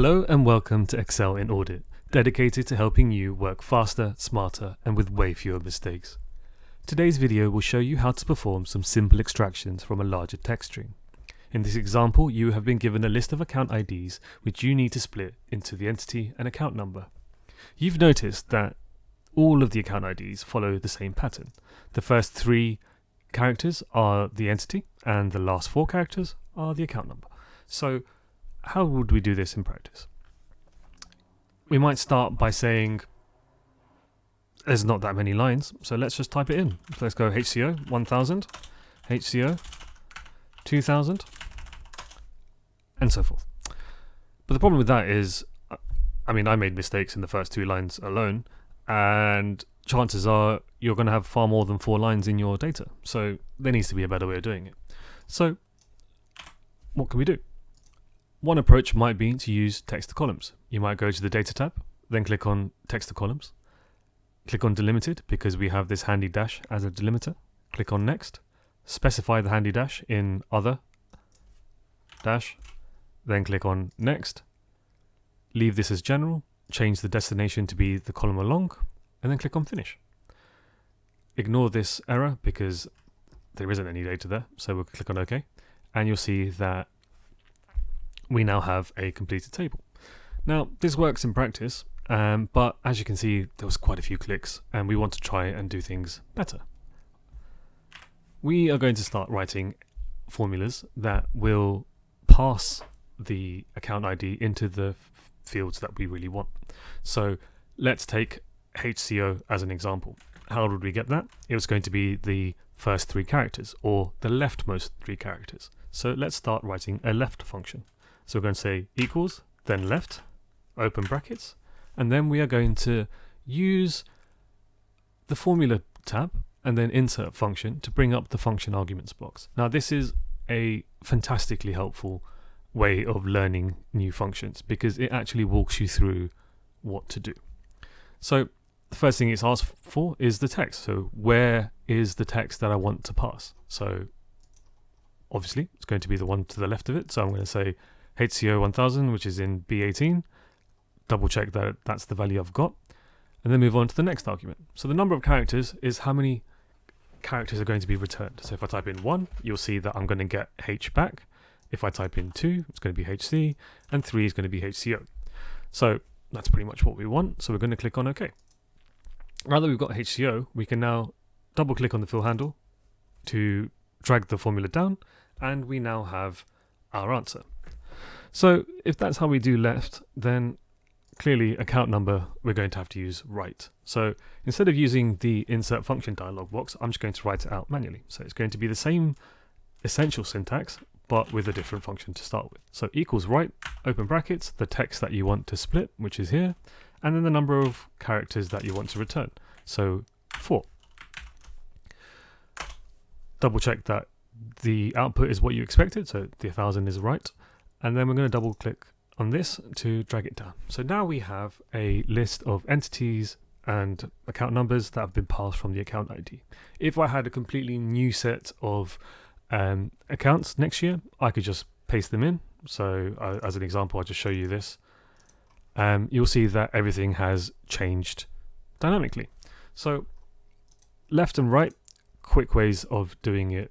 Hello and welcome to Excel in Audit, dedicated to helping you work faster, smarter, and with way fewer mistakes. Today's video will show you how to perform some simple extractions from a larger text string. In this example, you have been given a list of account IDs which you need to split into the entity and account number. You've noticed that all of the account IDs follow the same pattern. The first 3 characters are the entity and the last 4 characters are the account number. So how would we do this in practice? We might start by saying there's not that many lines, so let's just type it in. So let's go HCO 1000, HCO 2000, and so forth. But the problem with that is, I made mistakes in the first 2 lines alone, and chances are you're going to have far more than 4 lines in your data. So there needs to be a better way of doing it. So what can we do? One approach might be to use text to columns. You might go to the Data tab, then click on Text to Columns. Click on Delimited because we have this handy dash as a delimiter. Click on Next. Specify the handy dash in Other dash. Then click on Next. Leave this as General. Change the destination to be the column along, and then click on Finish. Ignore this error because there isn't any data there, so we'll click on OK, and you'll see that we now have a completed table. Now, this works in practice, but as you can see, there was quite a few clicks, and we want to try and do things better. We are going to start writing formulas that will pass the account ID into the fields that we really want. So let's take HCO as an example. How would we get that? It was going to be the first 3 characters, or the leftmost 3 characters. So let's start writing a left function. So we're going to say equals, then left, open brackets, and then we are going to use the formula tab and then insert function to bring up the function arguments blocks. Now this is a fantastically helpful way of learning new functions because it actually walks you through what to do. So the first thing it's asked for is the text. So where is the text that I want to pass? So obviously it's going to be the one to the left of it. So I'm going to say HCO 1000, which is in B18, double check that that's the value I've got, and then move on to the next argument. So the number of characters is how many characters are going to be returned. So if I type in 1, you'll see that I'm going to get H back. If I type in 2, it's going to be HC, and 3 is going to be HCO. So that's pretty much what we want, so we're going to click on OK. Now that we've got HCO, we can now double click on the fill handle to drag the formula down, and we now have our answer. So if that's how we do left, then clearly account number we're going to have to use right. So instead of using the insert function dialog box, I'm just going to write it out manually. So it's going to be the same essential syntax, but with a different function to start with. So equals right, open brackets, the text that you want to split, which is here, and then the number of characters that you want to return. So 4. Double check that the output is what you expected, so the 1000 is right. And then we're going to double click on this to drag it down. So now we have a list of entities and account numbers that have been passed from the account ID. If I had a completely new set of accounts next year, I could just paste them in. So as an example, I'll just show you this. You'll see that everything has changed dynamically. So left and right, quick ways of doing it